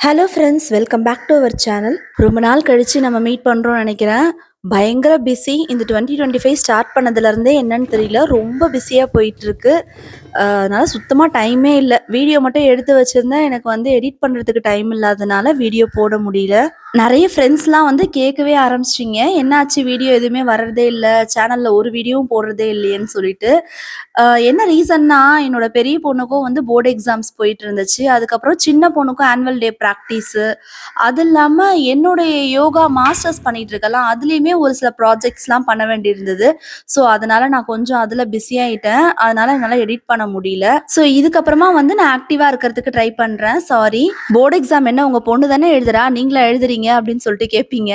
Hello friends, welcome back to our channel. ரொம்ப நாள் கழிச்சு நம்ம மீட் பண்ணுறோம்னு நினைக்கிறேன். பயங்கர பிஸி. இந்த 2025 ஸ்டார்ட் பண்ணதுலேருந்தே என்னன்னு தெரியல, ரொம்ப பிஸியாக போயிட்டுருக்கு. அதனால சுத்தமாக டைமே இல்லை. வீடியோ மட்டும் எடுத்து வச்சுருந்தேன், எனக்கு வந்து எடிட் பண்ணுறதுக்கு டைம் இல்லாதனால வீடியோ போட முடியல. நிறைய ஃப்ரெண்ட்ஸ்லாம் வந்து கேட்கவே ஆரம்பிச்சிட்டிங்க, என்னாச்சு வீடியோ எதுவுமே வர்றதே இல்லை, சேனலில் ஒரு வீடியோவும் போடுறதே இல்லையேன்னு சொல்லிட்டு. என்ன ரீசன்னா, என்னோட பெரிய பொண்ணுக்கும் வந்து போர்டு எக்ஸாம்ஸ் போயிட்டு இருந்துச்சு. அதுக்கப்புறம் சின்ன பொண்ணுக்கும் ஆனுவல் டே ப்ராக்டிஸு. அது இல்லாமல் என்னுடைய யோகா மாஸ்டர்ஸ் பண்ணிட்டு இருக்கலாம், அதுலேயுமே ஒரு சில ப்ராஜெக்ட்ஸ்லாம் பண்ண வேண்டியிருந்தது. ஸோ அதனால நான் கொஞ்சம் அதில் பிஸியாகிட்டேன். அதனால என்னால் எடிட் பண்ண முடியல. ஸோ இதுக்கப்புறமா வந்து நான் ஆக்டிவாக இருக்கிறதுக்கு ட்ரை பண்ணுறேன். சாரி, போர்டு எக்ஸாம் என்ன உங்கள் பொண்ணு தானே எழுதுறா, நீங்களா எழுதுறீங்க அப்படின்னு சொல்லிட்டு கேட்பீங்க.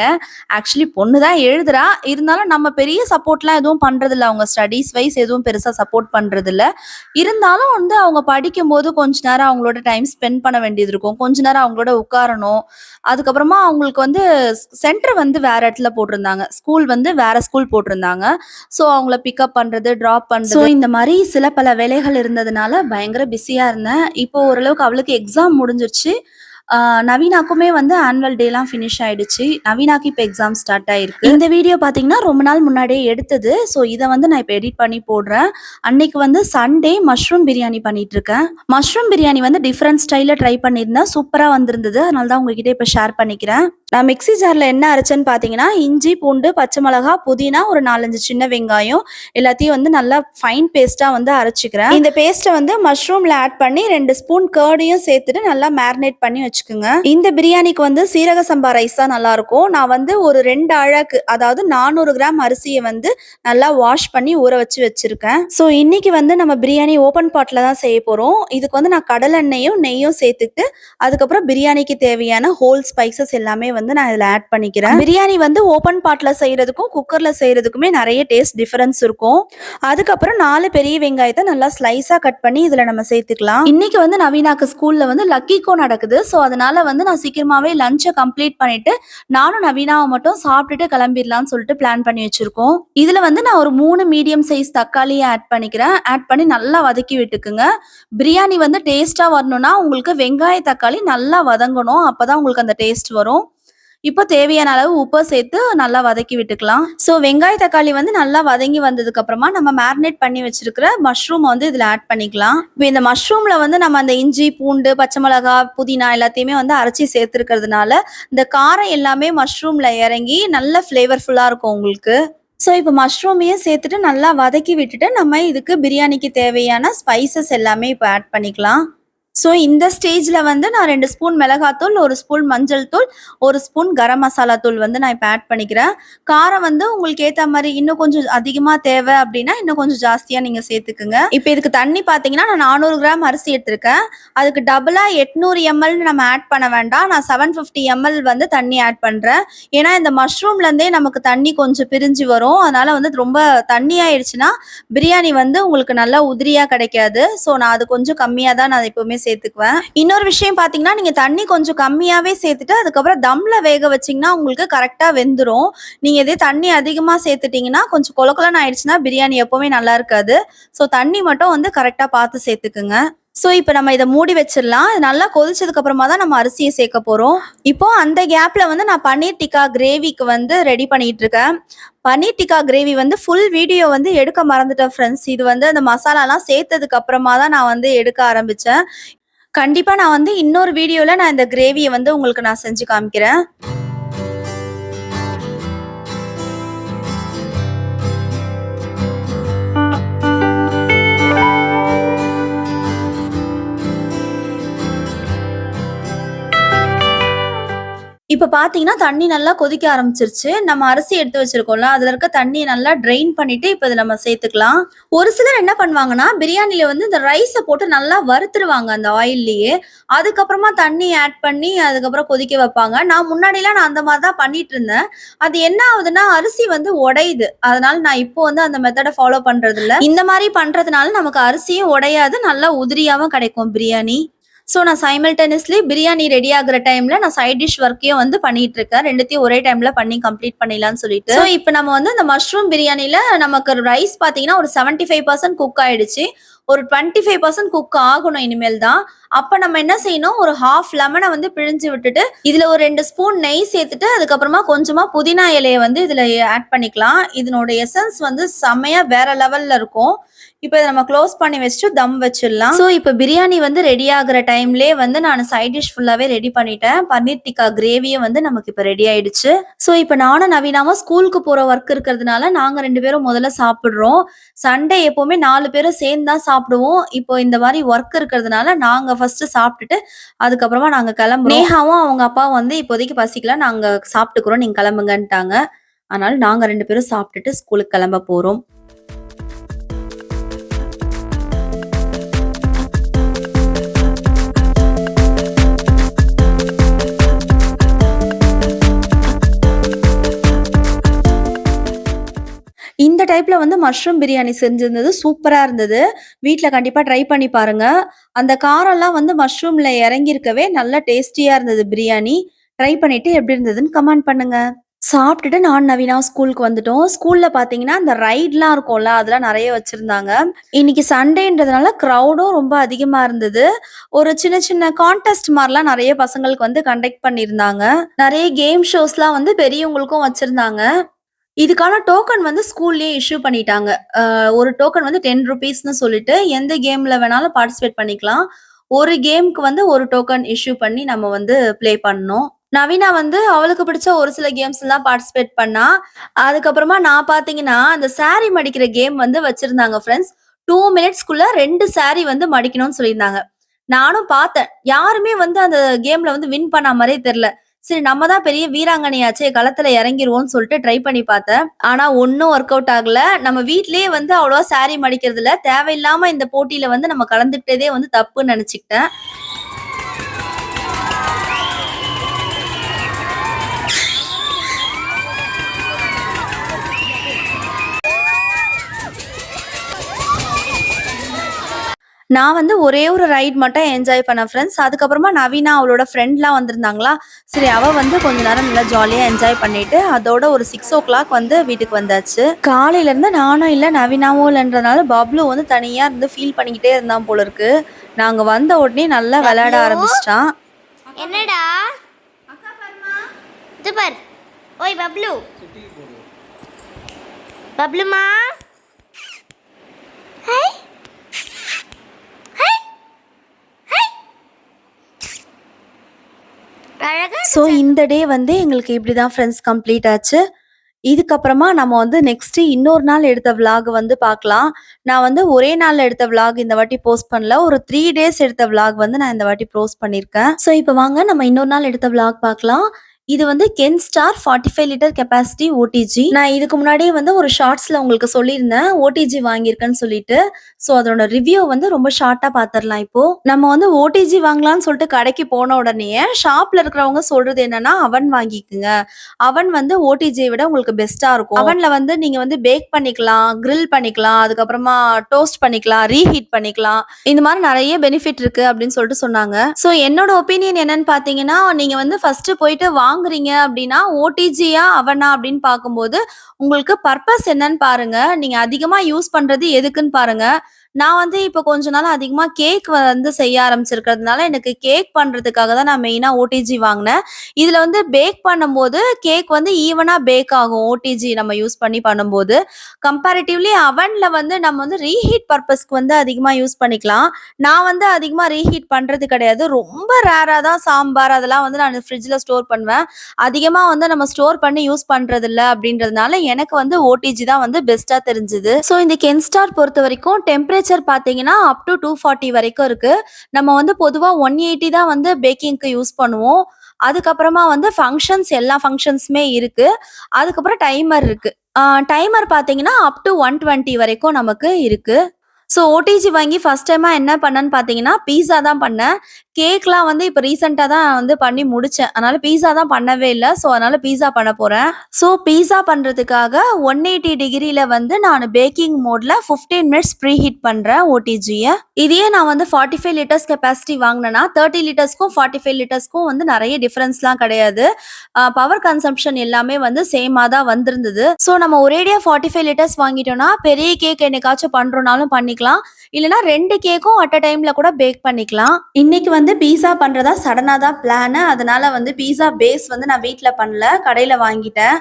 ஆக்சுவலி பொண்ணு தான் எழுதுறா, இருந்தாலும் நம்ம பெரிய சப்போர்ட்லாம் எதுவும் பண்ணுறதில்ல. அவங்க ஸ்டடீஸ் வைஸ் எதுவும் பெருசாக சப்போர்ட் பண்ணுறதில்ல. இருந்தாலும் வந்து அவங்க படிக்கும்போது கொஞ்ச நேரம் அவங்களோட டைம் ஸ்பெண்ட் பண்ண வேண்டியது இருக்கும். கொஞ்ச நேரம் அவங்களோட உட்காரணும். அதுக்கப்புறமா அவங்களுக்கு வந்து சென்டர் வந்து வேற இடத்துல போட்டிருந்தாங்க, ஸ்கூல் வந்து வேற ஸ்கூல் போட்டிருந்தாங்க. ஸோ அவங்கள பிக்கப் பண்ணுறது, ட்ராப் பண்ணுறது, ஸோ இந்த மாதிரி சில பல வேலைகள் இருந்ததுனால பயங்கர பிஸியாக இருந்தேன். இப்போ ஓரளவுக்கு அவளுக்கு எக்ஸாம் முடிஞ்சிருச்சு. நவீனாக்குமே வந்து ஆனுவல் டேலாம் ஃபினிஷ் ஆயிடுச்சு. நவீனாக்கு இப்போ எக்ஸாம் ஸ்டார்ட் ஆயிருக்கு. இந்த வீடியோ பார்த்தீங்கன்னா ரொம்ப நாள் முன்னாடியே எடுத்தது. ஸோ இதை வந்து நான் இப்போ எடிட் பண்ணி போடுறேன். அன்னைக்கு வந்து சண்டே மஷ்ரூம் பிரியாணி பண்ணிட்டு இருக்கேன். மஷ்ரூம் பிரியாணி வந்து டிஃப்ரெண்ட் ஸ்டைலில் ட்ரை பண்ணியிருந்தேன், சூப்பராக வந்திருந்தது. அதனால தான் உங்ககிட்ட இப்போ ஷேர் பண்ணிக்கிறேன். நான் மிக்ஸி ஜாரில் என்ன அரைச்சேன்னு பார்த்தீங்கன்னா, இஞ்சி, பூண்டு, பச்சை மிளகா, புதினா, ஒரு 4-5 சின்ன வெங்காயம் எல்லாத்தையும் வந்து நல்லா ஃபைன் பேஸ்ட்டாக வந்து அரைச்சிக்கிறேன். இந்த பேஸ்ட்டை வந்து மஷ்ரூமில் ஆட் பண்ணி 2 ஸ்பூன் கர்டையும் சேர்த்துட்டு நல்லா மேரினேட் பண்ணி வச்சுக்கோங்க. இந்த பிரியாணிக்கு வந்து சீரக சம்பா ரைஸ் தான் நல்லாயிருக்கும். நான் வந்து ஒரு 2 அழகு, அதாவது 400 கிராம் அரிசியை வந்து நல்லா வாஷ் பண்ணி ஊற வச்சு வச்சுருக்கேன். ஸோ இன்னைக்கு வந்து நம்ம பிரியாணி ஓப்பன் பாட்டில் தான் செய்ய போகிறோம். இதுக்கு வந்து நான் கடலெண்ணெயும் நெய்யும் சேர்த்துக்கிட்டு அதுக்கப்புறம் பிரியாணிக்கு தேவையான ஹோல் ஸ்பைசஸ் எல்லாமே வந்து நான் இதில் ஆட் பண்ணிக்கிறேன். பிரியாணி வந்து ஓப்பன் பாட்டில் செய்கிறதுக்கும் குக்கரில் செய்கிறதுக்குமே நிறைய டேஸ்ட் டிஃபரன்ஸ் இருக்கும். அதுக்கப்புறம் 4 பெரிய வெங்காயத்தை நல்லா ஸ்லைஸாக கட் பண்ணி இதில் நம்ம சேர்த்துக்கலாம். இன்னைக்கு வந்து நவீனாக்கு ஸ்கூலில் வந்து லக்கிக்கோ நடக்குது. ஸோ அதனால வந்து நான் சீக்கிரமாகவே லஞ்சை கம்ப்ளீட் பண்ணிட்டு நானும் நவீனாவை மட்டும் சாப்பிட்டுட்டு கிளம்பிடலாம்னு சொல்லிட்டு பிளான் பண்ணி வச்சிருக்கோம். இதில் வந்து நான் ஒரு 3 மீடியம் சைஸ் தக்காளியை ஆட் பண்ணிக்கிறேன். ஆட் பண்ணி நல்லா வதக்கி விட்டுக்குங்க. பிரியாணி வந்து டேஸ்ட்டாக வரணும்னா உங்களுக்கு வெங்காய தக்காளி நல்லா வதங்கணும், அப்போதான் உங்களுக்கு அந்த டேஸ்ட் வரும். இப்போ தேவையான அளவு உப்பை சேர்த்து நல்லா வதக்கி விட்டுக்கலாம். ஸோ வெங்காய தக்காளி வந்து நல்லா வதங்கி வந்ததுக்கு அப்புறமா நம்ம மேரினேட் பண்ணி வச்சிருக்கிற மஷ்ரூம் வந்து இதில் ஆட் பண்ணிக்கலாம். இப்போ இந்த மஷ்ரூம்ல வந்து நம்ம அந்த இஞ்சி, பூண்டு, பச்சை மிளகா, புதினா எல்லாத்தையுமே வந்து அரைச்சி சேர்த்துருக்கிறதுனால இந்த காரம் எல்லாமே மஷ்ரூம்ல இறங்கி நல்ல ஃப்ளேவர்ஃபுல்லாக இருக்கும் உங்களுக்கு. ஸோ இப்போ மஷ்ரூமையும் சேர்த்துட்டு நல்லா வதக்கி விட்டுட்டு நம்ம இதுக்கு பிரியாணிக்கு தேவையான ஸ்பைசஸ் எல்லாமே இப்போ ஆட் பண்ணிக்கலாம். ஸோ இந்த ஸ்டேஜில் வந்து நான் 2 ஸ்பூன் மிளகாத்தூள், 1 ஸ்பூன் மஞ்சள் தூள், 1 ஸ்பூன் கரம் மசாலா தூள் வந்து நான் இப்போ ஆட் பண்ணிக்கிறேன். காரம் வந்து உங்களுக்கு ஏற்ற மாதிரி இன்னும் கொஞ்சம் அதிகமாக தேவை அப்படின்னா இன்னும் கொஞ்சம் ஜாஸ்தியாக நீங்கள் சேர்த்துக்குங்க. இப்போ இதுக்கு தண்ணி பார்த்தீங்கன்னா நான் 400 கிராம் அரிசி எடுத்திருக்கேன். அதுக்கு டபுளாக 800 ml நம்ம ஆட் பண்ண வேண்டாம். நான் 750 ml வந்து தண்ணி ஆட் பண்ணுறேன். ஏன்னா இந்த மஷ்ரூம்லேருந்தே நமக்கு தண்ணி கொஞ்சம் பிரிஞ்சு வரும். அதனால் வந்து ரொம்ப தண்ணி ஆயிடுச்சுன்னா பிரியாணி வந்து உங்களுக்கு நல்லா உதிரியாக கிடைக்காது. ஸோ நான் அது கொஞ்சம் கம்மியாக தான் நான் எப்போவுமே சேர்த்துக்குவேன். இன்னொரு விஷயம் பார்த்தீங்கன்னா, நீங்க தண்ணி கொஞ்சம் கம்மியாவே சேர்த்துட்டு அதுக்கப்புறம் தம்ல வேக வச்சீங்கன்னா உங்களுக்கு கரெக்டா வெந்துடும். நீங்க இதே தண்ணி அதிகமா சேர்த்துட்டீங்கன்னா கொஞ்சம் கொலகொலன்னு ஆயிடுச்சுன்னா பிரியாணி எப்பவுமே நல்லா இருக்காது. ஸோ தண்ணி மட்டும் வந்து கரெக்டா பார்த்து சேர்த்துக்குங்க. ஸோ இப்போ நம்ம இதை மூடி வச்சிடலாம். இது நல்லா கொதிச்சதுக்கு அப்புறமா தான் நம்ம அரிசியை சேர்க்க போகிறோம். இப்போ அந்த கேப்பில் வந்து நான் பன்னீர் டிக்கா கிரேவிக்கு வந்து ரெடி பண்ணிட்டு இருக்கேன். பன்னீர் டிக்கா கிரேவி வந்து ஃபுல் வீடியோ வந்து எடுக்க மறந்துட்டேன் ஃப்ரெண்ட்ஸ். இது வந்து அந்த மசாலாலாம் சேர்த்ததுக்கு அப்புறமா தான் நான் வந்து எடுக்க ஆரம்பித்தேன். கண்டிப்பாக நான் வந்து இன்னொரு வீடியோவில் நான் இந்த கிரேவியை வந்து உங்களுக்கு நான் செஞ்சு காமிக்கிறேன். இப்போ பார்த்தீங்கன்னா தண்ணி நல்லா கொதிக்க ஆரம்பிச்சிருச்சு. நம்ம அரிசி எடுத்து வச்சிருக்கோம்ல, அதில் இருக்க தண்ணியை நல்லா ட்ரெயின் பண்ணிட்டு இப்போ இதை நம்ம சேர்த்துக்கலாம். ஒரு சிலர் என்ன பண்ணுவாங்கன்னா, பிரியாணியில் வந்து இந்த ரைஸை போட்டு நல்லா வறுத்துருவாங்க அந்த ஆயில்லையே. அதுக்கப்புறமா தண்ணி ஆட் பண்ணி அதுக்கப்புறம் கொதிக்க வைப்பாங்க. நான் முன்னாடிலாம் நான் அந்த மாதிரி தான் பண்ணிட்டு இருந்தேன். அது என்ன ஆகுதுன்னா அரிசி வந்து உடையுது. அதனால நான் இப்போ வந்து அந்த மெத்தடை ஃபாலோ பண்றது இல்லை. இந்த மாதிரி பண்றதுனால நமக்கு அரிசியும் உடையாது, நல்லா உதிரியாகவும் கிடைக்கும் பிரியாணி. ஸோ நான் சைமல்டேனியஸ்லி பிரியாணி ரெடி ஆகுற டைம்ல நான் சைட் டிஷ் ஒர்க்கையும் வந்து பண்ணிட்டு இருக்கேன். ரெண்டுத்தையும் ஒரே டைம்ல பண்ணி கம்ப்ளீட் பண்ணிடலாம்னு சொல்லிட்டு. ஸோ இப்போ நம்ம வந்து இந்த மஷ்ரூம் பிரியாணில நமக்கு ரைஸ் பார்த்தீங்கன்னா ஒரு 75% குக் ஆயிடுச்சு. ஒரு 25% குக் ஆகணும் இனிமேல் தான். அப்ப நம்ம என்ன செய்யணும், ஒரு 1/2 லெமன வந்து பிழிஞ்சு விட்டுட்டு, இதுல ஒரு 2 ஸ்பூன் நெய் சேர்த்துட்டு, அதுக்கப்புறமா கொஞ்சமா புதினா இலைய வந்து இதுல ஆட் பண்ணிக்கலாம். இதனோட எசன்ஸ் வந்து செம்மையா வேற லெவல்ல இருக்கும். இப்ப இத நம்ம க்ளோஸ் பண்ணி வச்சுட்டு தம் வச்சிடலாம். ஸோ இப்ப பிரியாணி வந்து ரெடி ஆகுற டைம்லயே வந்து நான் சைட் டிஷ் ஃபுல்லாவே ரெடி பண்ணிட்டேன். பன்னீர் டிக்கா கிரேவியும் வந்து நமக்கு இப்ப ரெடி ஆயிடுச்சு. ஸோ இப்ப நானும் நவீனாவும் ஸ்கூலுக்கு போற ஒர்க் இருக்கிறதுனால நாங்க 2 பேரும் முதல்ல சாப்பிடுறோம். சண்டே எப்பவுமே 4 பேரும் சேர்ந்து தான் சாப்பிடுவோம். இப்போ இந்த மாரி ஒர்க் இருக்கிறதுனால நாங்க ஃபர்ஸ்ட் சாப்பிட்டுட்டு அதுக்கப்புறமா நாங்க கிளம்புறோம். நேஹாவும் அவங்க அப்பாவும் வந்து இப்போதைக்கு பசிக்கல, நாங்க சாப்பிட்டுக்கிறோம், நீங்க கிளம்புங்கன்ட்டாங்க. அதனால நாங்க 2 பேரும் சாப்பிட்டுட்டு ஸ்கூலுக்கு கிளம்ப போறோம். இந்த டைப்ல வந்து மஷ்ரூம் பிரியாணி செஞ்சிருந்தது. சூப்பரா இருந்தது. வீட்ல கண்டிப்பா ட்ரை பண்ணி பாருங்க. அந்த காரம்லாம் வந்து மஷ்ரூம்ல இறங்கியிருக்கவே நல்லா டேஸ்டியா இருந்தது பிரியாணி. ட்ரை பண்ணிட்டு எப்படி இருந்ததுன்னு கமெண்ட் பண்ணுங்க. சாப்பிட்டுட்டு நான் நவீனாவும் ஸ்கூலுக்கு வந்துட்டோம். ஸ்கூல்ல பார்த்தீங்கன்னா, அந்த ரைட்லாம் இருக்கும்ல, அதெல்லாம் நெறைய வச்சிருந்தாங்க. இன்னைக்கு சண்டேன்றதுனால கிரவுடும் ரொம்ப அதிகமா இருந்தது. ஒரு சின்ன சின்ன கான்டெஸ்ட் மாரிலாம் நெறைய பசங்களுக்கு வந்து கண்டக்ட் பண்ணியிருந்தாங்க. நெறைய கேம் ஷோஸ்லாம் வந்து பெரியவங்களுக்கும் வச்சிருந்தாங்க. இதுக்கான டோக்கன் வந்து ஸ்கூல்லயே இஷ்யூ பண்ணிட்டாங்க. ஒரு டோக்கன் வந்து ₹10ன்னு சொல்லிட்டு, எந்த கேம்ல வேணாலும் பார்ட்டிசிபேட் பண்ணிக்கலாம். ஒரு கேம்க்கு வந்து ஒரு டோக்கன் இஷ்யூ பண்ணி நம்ம வந்து ப்ளே பண்ணணும். நவீனா வந்து அவளுக்கு பிடிச்ச ஒரு சில கேம்ஸ்லாம் பார்ட்டிசிபேட் பண்ணா. அதுக்கப்புறமா நான் பார்த்தீங்கன்னா, அந்த சாரி மடிக்கிற கேம் வந்து வச்சிருந்தாங்க ஃபிரெண்ட்ஸ். 2 மினிட்ஸ்க்குள்ள 2 சாரி வந்து மடிக்கணும்னு சொல்லியிருந்தாங்க. நானும் பார்த்தேன். யாருமே வந்து அந்த கேம்ல வந்து வின் பண்ண மாரியே தெரியல. சரி நம்ம தான் பெரிய வீராங்கனையாச்சே களத்துல இறங்கிருவோம்னு சொல்லிட்டு ட்ரை பண்ணி பார்த்தேன். ஆனா ஒண்ணும் ஒர்க் அவுட் ஆகல. நம்ம வீட்லயே வந்து அவ்வளவா சாரி மடிக்கிறதில்ல. தேவையில்லாம இந்த போட்டியில வந்து நம்ம கலந்துக்கிட்டதே வந்து தப்புன்னு நெனச்சுக்கிட்டேன். நான் வந்து ஒரே ஒரு ரைட் மட்டும் என்ஜாய் பண்ணேன் ஃப்ரெண்ட்ஸ். அதுக்கப்புறமா நவீனா அவளோட ஃப்ரெண்ட்லாம் வந்திருந்தாங்களா, சரி அவ வந்து கொஞ்ச நேரம் நல்லா ஜாலியா என்ஜாய் பண்ணிட்டு, அதோட ஒரு 6:00 வந்து வீட்டுக்கு வந்தாச்சு. காலையில இருந்து நானும் இல்ல, நவீனாவும் இல்லன்றனால பப்ளு வந்து தனியா இருந்து ஃபீல் பண்ணிக்கிட்டே இருந்தான் போல இருக்கு. நாங்க வந்த உடனே நல்லா விளையாட ஆரம்பிச்சிட்டான். என்னடா அக்கா பாருமா, இது பார். ஓய் பப்ளு, பப்ளுமா, ஹை ஸோ இந்த டே வந்து எங்களுக்கு இப்படி தான் ஃப்ரெண்ட்ஸ் கம்ப்ளீட் ஆச்சு. இதுக்கப்புறமா நம்ம வந்து நெக்ஸ்ட் இன்னொரு நாள் எடுத்த விளாக் வந்து பார்க்கலாம். நான் வந்து ஒரே நாள்ல எடுத்த விளாக் இந்த வாட்டி போஸ்ட் பண்ணல. ஒரு 3 டேஸ் எடுத்த விளாக் வந்து நான் இந்த வாட்டி போஸ்ட் பண்ணியிருக்கேன். ஸோ இப்போ வாங்க நம்ம இன்னொரு நாள் எடுத்த விளாக் பார்க்கலாம். இது வந்து கென்ஸ்டார் 45 லிட்டர் கெப்பாசிட்டி ஓடிஜி. நான் இதுக்கு முன்னாடியே வந்து ஒரு ஷார்ட்ஸ்ல உங்களுக்கு சொல்லியிருந்தேன் ஓடிஜி வாங்கியிருக்கேன்னு சொல்லிட்டு. ஸோ அதோட ரிவ்யூ வந்து ரொம்ப ஷார்ட்டா பார்த்துடலாம். இப்போ நம்ம வந்து ஓடிஜி வாங்கலாம்னு சொல்லிட்டு கடைக்கு போன உடனே ஷாப்ல இருக்கிறவங்க சொல்றது என்னன்னா, அவன் வாங்கிக்குங்க, அவன் வந்து ஓடிஜியை விட உங்களுக்கு பெஸ்டா இருக்கும். அவன்ல வந்து நீங்க வந்து பேக் பண்ணிக்கலாம், கிரில் பண்ணிக்கலாம், அதுக்கப்புறமா டோஸ்ட் பண்ணிக்கலாம், ரீஹீட் பண்ணிக்கலாம், இந்த மாதிரி நிறைய பெனிஃபிட் இருக்கு அப்படின்னு சொல்லிட்டு சொன்னாங்க. ஸோ என்னோட ஒப்பீனியன் என்னன்னு பாத்தீங்கன்னா, நீங்க வந்து ஃபர்ஸ்ட் போயிட்டு வாங்குறீங்க அப்படின்னா ஓடிஜியா அவனா அப்படின்னு பார்க்கும்போது உங்களுக்கு பர்பஸ் என்னன்னு பாருங்க. நீங்க அதிகமா யூஸ் பண்றது எதுக்குன்னு பாருங்க. நான் வந்து இப்ப கொஞ்ச நாள் அதிகமா கேக் வந்து செய்ய ஆரம்பிச்சிருக்கிறதுனால எனக்கு கேக் பண்றதுக்காக தான் நான் மெயினா ஓடிஜி வாங்கினேன். இதுல வந்து பேக் பண்ணும்போது கேக் வந்து ஈவனா பேக் ஆகும் ஓடிஜி நம்ம யூஸ் பண்ணி பண்ணும்போது. கம்பேரிட்டிவ்லி அவன்ல வந்து நம்ம வந்து ரீஹீட் பர்பஸ்க்கு வந்து அதிகமா யூஸ் பண்ணிக்கலாம். நான் வந்து அதிகமா ரீஹீட் பண்றது கிடையாது. ரொம்ப ரேரா தான் சாம்பார் அதெல்லாம் வந்து நான் ஃப்ரிட்ஜ்ல ஸ்டோர் பண்ணுவேன். அதிகமா வந்து நம்ம ஸ்டோர் பண்ணி யூஸ் பண்றது இல்ல அப்படின்றதுனால எனக்கு வந்து ஓடிஜி தான் வந்து பெஸ்டா தெரிஞ்சுது. ஸோ இந்த கென்ஸ்டார் பொறுத்த வரைக்கும் டெம்பரேச்சர் பார்த்தீங்கன்னா அப் டு 240 வரைக்கும் இருக்கு. நம்ம வந்து பொதுவா 180 தான் வந்து பேக்கிங்க்கு யூஸ் பண்ணுவோம். அதுக்கப்புறமா வந்து ஃபங்க்ஷன்ஸ் எல்லா ஃபங்க்ஷன்ஸுமே இருக்கு. அதுக்கப்புறம் டைமர் இருக்கு. டைமர் பார்த்தீங்கன்னா அப் டு 120 வரைக்கும் நமக்கு இருக்கு. ஸோ ஓடிஜி வாங்கி ஃபர்ஸ்ட் டைமா என்ன பண்ணேன்னு பார்த்தீங்கன்னா, பீஸா தான் பண்ணேன். கேக்லாம் வந்து இப்ப ரீசென்ட்டா தான் வந்து பண்ணி முடிச்சேன். அதனால பீஸா தான் பண்ணவே இல்ல. ஸோ அதனால பீஸா பண்ண போறேன். ஸோ பீஸா பண்றதுக்காக 180 டிகிரில வந்து நான் பேக்கிங் மோட்ல 15 மினிட்ஸ் ப்ரீ ஹீட் பண்றேன் ஓடிஜிய. இதையே நான் வந்து 45 லிட்டர்ஸ் கெப்பாசிட்டி வாங்கினேன்னா 30 லிட்டர்ஸ்க்கும் 45 லிட்டர்ஸ்க்கும் வந்து நிறைய டிஃபரன்ஸ்லாம் கிடையாது. பவர் கன்சம்ப்ஷன் எல்லாமே வந்து சேமா தான் வந்திருந்தது. ஸோ நம்ம ஒரேடியா 45 லிட்டர்ஸ் வாங்கிட்டோம்னா பெரிய கேக் என்னைக்காச்சும் பண்றோம்னாலும் பண்ணிக்கலாம். பண்ணிக்கலாம். இல்லைனா 2 கேக்கும் அட் அ டைம்ல கூட பேக் பண்ணிக்கலாம். இன்னைக்கு வந்து பீஸா பண்றதா சடனா தான் பிளான். அதனால வந்து பீஸா பேஸ் வந்து நான் வீட்ல பண்ணல, கடையில வாங்கிட்டேன்.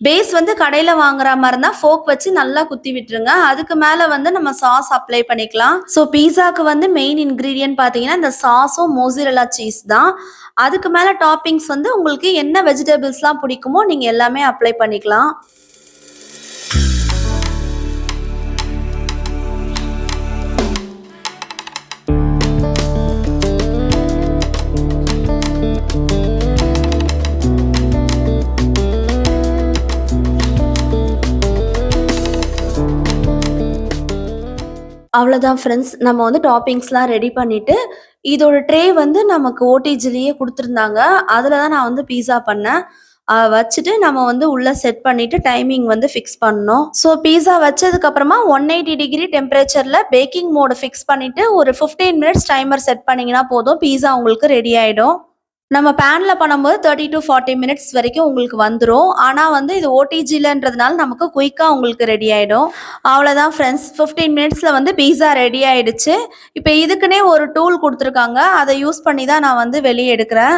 பேஸ் வந்து கடையில வாங்குற மாதிரி இருந்தா ஃபோக் வச்சு நல்லா குத்தி விட்டுருங்க. அதுக்கு மேல வந்து நம்ம சாஸ் அப்ளை பண்ணிக்கலாம். ஸோ பீஸாக்கு வந்து மெயின் இன்கிரீடியன்ட் பார்த்தீங்கன்னா இந்த சாஸும் மோசரல்லா சீஸ் தான். அதுக்கு மேல டாப்பிங்ஸ் வந்து உங்களுக்கு என்ன வெஜிடபிள்ஸ்லாம் பிடிக்குமோ நீங்க எல்லாமே அப்ளை பண்ணிக்கலாம். அவ்வளோதான் ஃப்ரெண்ட்ஸ். நம்ம வந்து டாப்பிங்ஸ்லாம் ரெடி பண்ணிட்டு, இதோட ட்ரே வந்து நமக்கு ஓடிஜிலேயே குடுத்துருந்தாங்க. அதில தான் நான் வந்து பீஸா பண்ணேன். வச்சுட்டு நம்ம வந்து உள்ள செட் பண்ணிட்டு டைமிங் வந்து ஃபிக்ஸ் பண்ணோம். ஸோ பீஸா வச்சதுக்கப்புறமா 180 டிகிரி டெம்பரேச்சர்ல பேக்கிங் மோட ஃபிக்ஸ் பண்ணிட்டு, ஒரு 15 மினிட்ஸ் டைமர் செட் பண்ணீங்கன்னா போதும். பீஸா உங்களுக்கு ரெடி ஆயிடும். நம்ம பேன்ல பண்ணும்போது 30 to 40 மினிட்ஸ் வரைக்கும் உங்களுக்கு வந்துரும். ஆனா வந்து இது ஓடிஜிலன்றதுனால நமக்கு குயிக்கா உங்களுக்கு ரெடி ஆயிடும். அவ்வளோதான் ஃப்ரெண்ட்ஸ். 15 மினிட்ஸ்ல வந்து பீஸா ரெடி ஆயிடுச்சு. இப்போ இதுக்குன்னே ஒரு டூல் குடுத்துருக்காங்க. அதை யூஸ் பண்ணி தான் நான் வந்து வெளிய எடுக்கிறேன்.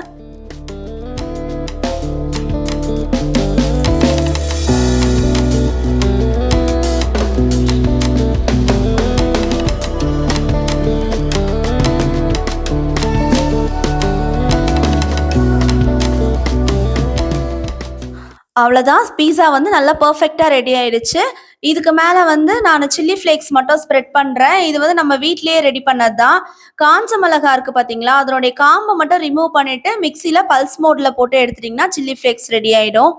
அவ்வளோதான். பீஸா வந்து நல்லா பெர்ஃபெக்ட்டா ரெடி ஆயிடுச்சு. இதுக்கு மேல வந்து நான் சில்லி ஃப்ளேக்ஸ் மட்டும் ஸ்ப்ரெட் பண்றேன். இது வந்து நம்ம வீட்லயே ரெடி பண்ணது தான். காஞ்ச மிளகாய் இருக்கு பார்த்தீங்களா, அதனுடைய காம்ப மட்டும் ரிமூவ் பண்ணிட்டு மிக்ஸில பல்ஸ் மோட்ல போட்டு எடுத்துட்டீங்கன்னா சில்லி ஃப்ளேக்ஸ் ரெடி ஆயிடும்.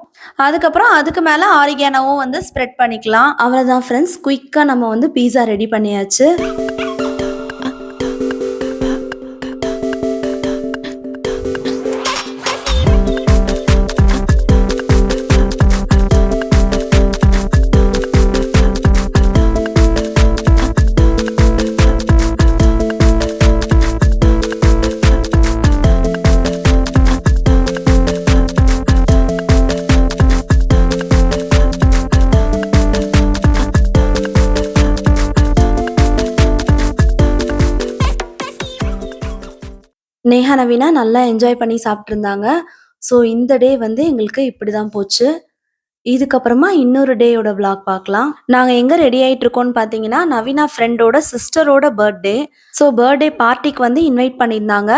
அதுக்கப்புறம் அதுக்கு மேல ஆரிகானோவும் வந்து ஸ்ப்ரெட் பண்ணிக்கலாம். அவ்வளோதான் ஃப்ரெண்ட்ஸ். குயிக்கா நம்ம வந்து பீஸா ரெடி பண்ணியாச்சு. நேஹா, நவீனா நல்லா என்ஜாய் பண்ணி சாப்பிட்டுருந்தாங்க. ஸோ இந்த டே வந்து எங்களுக்கு இப்படி தான் போச்சு. இதுக்கப்புறமா இன்னொரு டேயோட விளாக் பார்க்கலாம். நாங்கள் எங்கே ரெடி ஆகிட்டு இருக்கோம்னு பார்த்தீங்கன்னா, நவீனா ஃப்ரெண்டோட சிஸ்டரோட பர்த்டே. ஸோ பர்த்டே பார்ட்டிக்கு வந்து இன்வைட் பண்ணியிருந்தாங்க.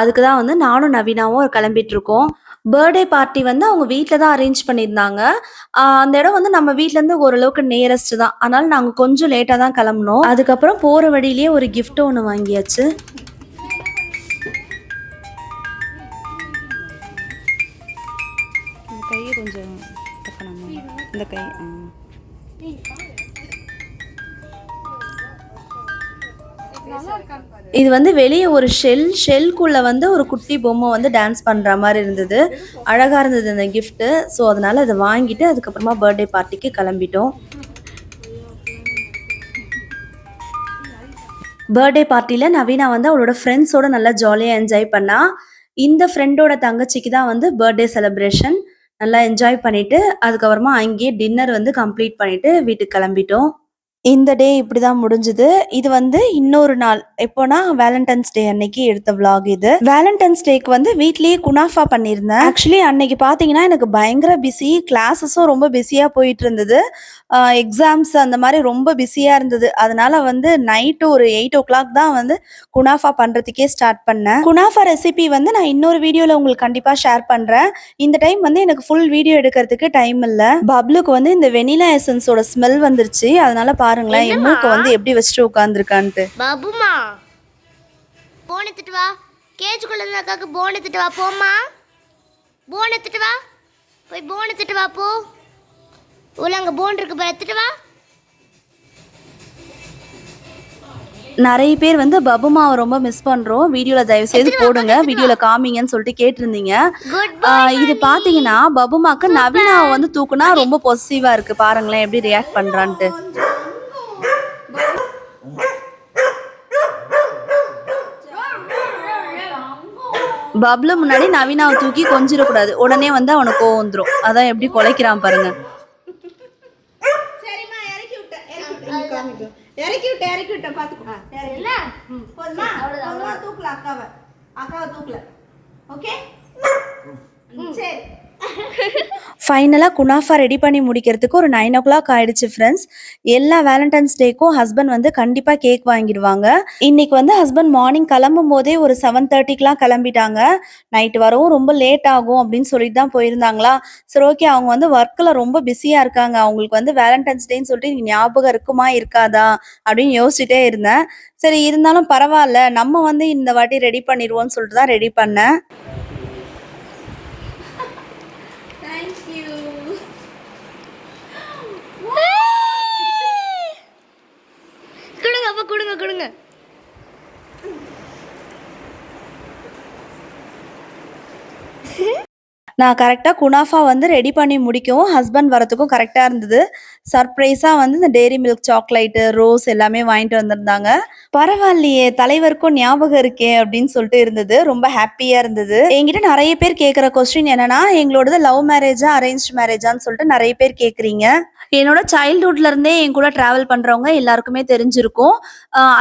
அதுக்கு தான் வந்து நானும் நவீனாவும் கிளம்பிட்டு இருக்கோம். பர்த்டே பார்ட்டி வந்து அவங்க வீட்டில் தான் அரேஞ்ச் பண்ணியிருந்தாங்க. அந்த இடம் வந்து நம்ம வீட்டிலேருந்து ஓரளவுக்கு நியரஸ்ட் தான். அதனால நாங்கள் கொஞ்சம் லேட்டாக தான் கிளம்புனோம். அதுக்கப்புறம் போகிற வழியிலேயே ஒரு gift ஒன்று வாங்கியாச்சு. கையை கொஞ்சம் தப்பணாமா இந்த கை இது வந்து வெளியே ஒரு ஷெல்குள்ள வந்து ஒரு குட்டி பொம்மை வந்து டான்ஸ் பண்ற மாதிரி இருந்தது. அழகா இருந்தது அந்த கிஃப்ட். ஸோ அதனால அதை வாங்கிட்டு அதுக்கப்புறமா பர்த்டே பார்ட்டிக்கு கிளம்பிட்டோம். பர்த்டே பார்ட்டியில் நவீனா வந்து அவளோட ஃப்ரெண்ட்ஸோட நல்லா ஜாலியாக என்ஜாய் பண்ணா. இந்த ஃப்ரெண்டோட தங்கச்சிக்கு தான் வந்து பர்த்டே செலிப்ரேஷன். நல்லா என்ஜாய் பண்ணிட்டு அதுக்கப்புறமா அங்கேயே டின்னர் வந்து கம்ப்ளீட் பண்ணிட்டு வீட்டுக்கு கிளம்பிட்டோம். இந்த டே இப்படி தான் முடிஞ்சுது. இது வந்து இன்னொரு நாள் எப்போனா வேலண்டைன்ஸ் டே அன்னைக்கு எடுத்த vlog இது. வேலண்டைன்ஸ் டேக்கு வந்து வீட்லயே குனாஃபா பண்ணியிருந்தேன். ஆக்சுவலி அன்னைக்கு பார்த்தீங்கன்னா எனக்கு பயங்கர பிஸி. கிளாஸஸும் ரொம்ப பிஸியாக போயிட்டு இருந்தது. எக்ஸாம்ஸ் அந்த மாதிரி ரொம்ப பிஸியாக இருந்தது. அதனால வந்து நைட்டு ஒரு 8 o'clock தான் வந்து குனாஃபா பண்ணுறதுக்கே ஸ்டார்ட் பண்ணேன். குனாஃபா ரெசிபி வந்து நான் இன்னொரு வீடியோவில் உங்களுக்கு கண்டிப்பாக ஷேர் பண்ணுறேன். இந்த டைம் வந்து எனக்கு ஃபுல் வீடியோ எடுக்கிறதுக்கு டைம் இல்லை. பப்ளுக்கு வந்து இந்த வெனிலா எசன்ஸோட ஸ்மெல் வந்துருச்சு. அதனால பாருங்களேன் என் மூக்க வந்து எப்படி வச்சுட்டு உட்காந்துருக்கான்ட்டு. பாபுமா போன் எடுத்துட்டு வா. கேஜுக்குள்ள இருந்த அக்காக்கு போன் எடுத்துட்டு வா. போம்மா போன் எடுத்துட்டு வா. போய் போன் எடுத்துட்டு வா. போ உள்ள அங்கே போன் இருக்கு பாரு, எடுத்துட்டு வா. நிறைய பேர் வந்து பபுமாவை ரொம்ப மிஸ் பண்றோம். வீடியோல தயவு செய்து போடுங்க, வீடியோல காமிங்கன்னு சொல்லிட்டு கேட்டிருந்தீங்க. இது பாத்தீங்கன்னா பபுமாக்கு நவீனாவை வந்து தூக்குனா ரொம்ப பொசிட்டிவா இருக்கு. பாருங்களேன் எப்படி ரியாக்ட் பண்றான்ட்டு. பப்ளு முன்னாடி நவீனாவை தூக்கி கொஞ்சிடக்கூடாது. உடனே வந்து அவனுக்கு கோவம் வந்துடும். அதான் எப்படி குலைக்கிறான் பாருங்க. இறக்கி விட்டேன் பார்த்துக்கோ. இல்ல போதுமா? போதுமா? தூக்கல அக்காவை தூக்கல. ஓகே சரி. ஃபைனலாக குனாஃபா ரெடி பண்ணி முடிக்கிறதுக்கு ஒரு 9 o'clock ஆயிடுச்சு ஃப்ரெண்ட்ஸ். எல்லா வேலண்டைன்ஸ் டேக்கும் ஹஸ்பண்ட் வந்து கண்டிப்பாக கேக் வாங்கிடுவாங்க. இன்னைக்கு வந்து ஹஸ்பண்ட் மார்னிங் கிளம்பும் போதே ஒரு 7:30க்கெலாம் கிளம்பிட்டாங்க. நைட்டு வரவும் ரொம்ப லேட் ஆகும் அப்படின்னு சொல்லிட்டு தான் போயிருந்தாங்களா. சரி ஓகே, அவங்க வந்து ஒர்க்கில் ரொம்ப பிஸியாக இருக்காங்க. அவங்களுக்கு வந்து வேலண்டைன்ஸ் டேன்னு சொல்லிட்டு ஞாபகம் இருக்குமா இருக்காதா அப்படின்னு யோசிச்சுட்டே இருந்தேன். சரி இருந்தாலும் பரவாயில்ல, நம்ம வந்து இந்த வாட்டி ரெடி பண்ணிடுவோம்னு சொல்லிட்டு தான் ரெடி பண்ணேன். கொடுங்க அப்ப கொடுங்க. நான் கரெக்டாக குனாஃபா வந்து ரெடி பண்ணி முடிக்கவும் ஹஸ்பண்ட் வரத்துக்கும் கரெக்டாக இருந்தது. சர்ப்ரைஸாக வந்து இந்த டெய்ரி மில்க் சாக்லேட்டு, ரோஸ் எல்லாமே வாங்கிட்டு வந்திருந்தாங்க. பரவாயில்லையே, தலைவருக்கும் ஞாபகம் இருக்கே அப்படின்னு சொல்லிட்டு இருந்தது. ரொம்ப ஹாப்பியாக இருந்தது. என்கிட்ட நிறைய பேர் கேட்குற கொஸ்டின் என்னன்னா, எங்களோடது லவ் மேரேஜா அரேஞ்ச் மேரேஜான்னு சொல்லிட்டு நிறைய பேர் கேட்குறீங்க. என்னோட சைல்ட்ஹுட்ல இருந்தே என் கூட டிராவல் பண்றவங்க எல்லாருக்குமே தெரிஞ்சிருக்கும்.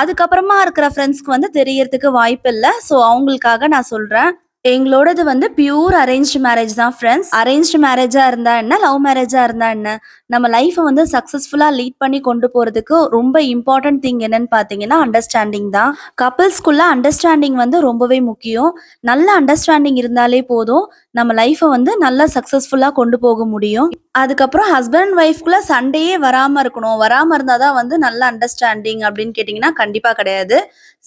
அதுக்கப்புறமா இருக்கிற ஃப்ரெண்ட்ஸ்க்கு வந்து தெரியறதுக்கு வாய்ப்பு இல்லை. ஸோ அவங்களுக்காக நான் சொல்றேன். எங்களோடது வந்து பியூர் அரேஞ்ச்டு மேரேஜ் தான் ஃப்ரெண்ட்ஸ். அரேஞ்ச்டு மேரேஜா இருந்தா என்ன, லவ் மேரேஜா இருந்தா என்ன, நம்ம லைஃப்பை வந்து சக்ஸஸ்ஃபுல்லா லீட் பண்ணி கொண்டு போறதுக்கு ரொம்ப இம்பார்ட்டன்ட் திங் என்னன்னு பார்த்தீங்கன்னா அண்டர்ஸ்டாண்டிங் தான். கப்பிள்ஸ்குள்ள அண்டர்ஸ்டாண்டிங் வந்து ரொம்பவே முக்கியம். நல்ல அண்டர்ஸ்டாண்டிங் இருந்தாலே போதும், நம்ம லைஃப்பை வந்து நல்லா சக்ஸஸ்ஃபுல்லாக கொண்டு போக முடியும். அதுக்கப்புறம் ஹஸ்பண்ட் அண்ட் ஒய்ஃப்குள்ள சண்டையே வராமல் இருக்கணும். வராமல் இருந்தால் தான் வந்து நல்ல அண்டர்ஸ்டாண்டிங் அப்படின்னு கேட்டிங்கன்னா கண்டிப்பாக கிடையாது.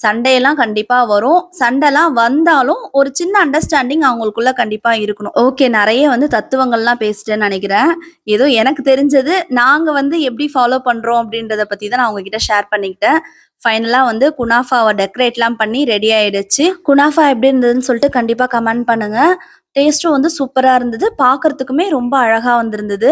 சண்டையெல்லாம் கண்டிப்பாக வரும். சண்டைலாம் வந்தாலும் ஒரு சின்ன அண்டர்ஸ்டாண்டிங் அவங்களுக்குள்ள கண்டிப்பாக இருக்கணும். ஓகே, நிறைய வந்து தத்துவங்கள்லாம் பேசிட்டேன்னு நினைக்கிறேன். ஏதோ எனக்கு தெரிஞ்சது நாங்கள் வந்து எப்படி ஃபாலோ பண்ணுறோம் அப்படின்றத பற்றி தான் நான் உங்ககிட்ட ஷேர் பண்ணிக்கிட்டேன். ஃபைனலாக வந்து குனாஃபாவை டெக்கரேட்லாம் பண்ணி ரெடி ஆயிடுச்சு. குனாஃபா எப்படி இருந்ததுன்னு சொல்லிட்டு கண்டிப்பாக கமெண்ட் பண்ணுங்க. டேஸ்ட்டும் வந்து சூப்பராக இருந்தது. பார்க்கறதுக்குமே ரொம்ப அழகாக வந்திருந்தது.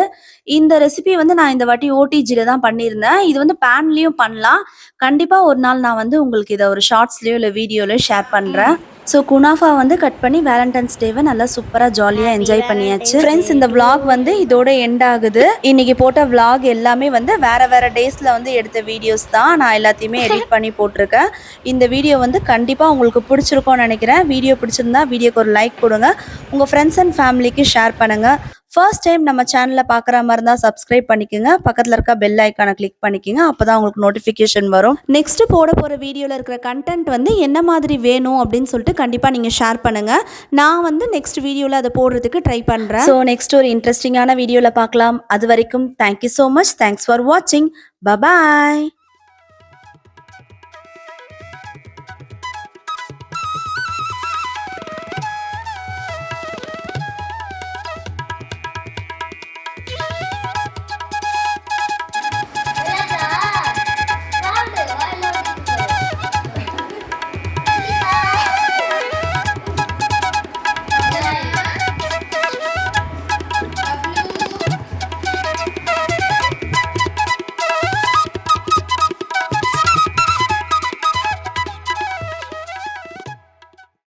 இந்த ரெசிபி வந்து நான் இந்த வாட்டி ஓடிஜியில் தான் பண்ணியிருந்தேன். இது வந்து பேன்லேயும் பண்ணலாம். கண்டிப்பாக ஒரு நாள் நான் வந்து உங்களுக்கு இதை ஒரு ஷார்ட்ஸ்லேயோ இல்லை வீடியோலையோ ஷேர் பண்ணுறேன். ஸோ குனாஃபா வந்து கட் பண்ணி வேலண்டைன்ஸ் டேவை நல்லா சூப்பராக ஜாலியாக என்ஜாய் பண்ணியாச்சு. ஃப்ரெண்ட்ஸ், இந்த vlog வந்து இதோட எண்ட் ஆகுது. இன்னைக்கு போட்ட vlog எல்லாமே வந்து வேற டேஸில் வந்து எடுத்த வீடியோஸ் தான். நான் எல்லாத்தையுமே எடிட் பண்ணி போட்டிருக்கேன். இந்த வீடியோ வந்து கண்டிப்பாக உங்களுக்கு பிடிச்சிருக்கும்னு நினைக்கிறேன். வீடியோ பிடிச்சிருந்தா வீடியோக்கு ஒரு லைக் கொடுங்க. உங்கள் ஃப்ரெண்ட்ஸ் அண்ட் ஃபேமிலிக்கு ஷேர் பண்ணுங்கள். ஃபர்ஸ்ட் டைம் நம்ம சேனலில் பார்க்குற மாதிரி இருந்தால் சப்ஸ்கிரைப் பண்ணிக்கோங்க. பக்கத்தில் இருக்க பெல் ஐக்கானை கிளிக் பண்ணிக்கோங்க. அப்போ தான் உங்களுக்கு நோட்டிஃபிகேஷன் வரும். நெக்ஸ்ட்டு போட போகிற வீடியோவில் இருக்கிற கண்டென்ட் வந்து என்ன மாதிரி வேணும் அப்படின்னு சொல்லிட்டு கண்டிப்பாக நீங்கள் ஷேர் பண்ணுங்கள். நான் வந்து நெக்ஸ்ட் வீடியோவில் அதை போடுறதுக்கு ட்ரை பண்ணுறேன். ஸோ நெக்ஸ்ட் ஒரு இன்ட்ரெஸ்டிங்கான வீடியோவில் பார்க்கலாம். அது வரைக்கும் thank you so much. Thanks for வாட்சிங். பபாய்.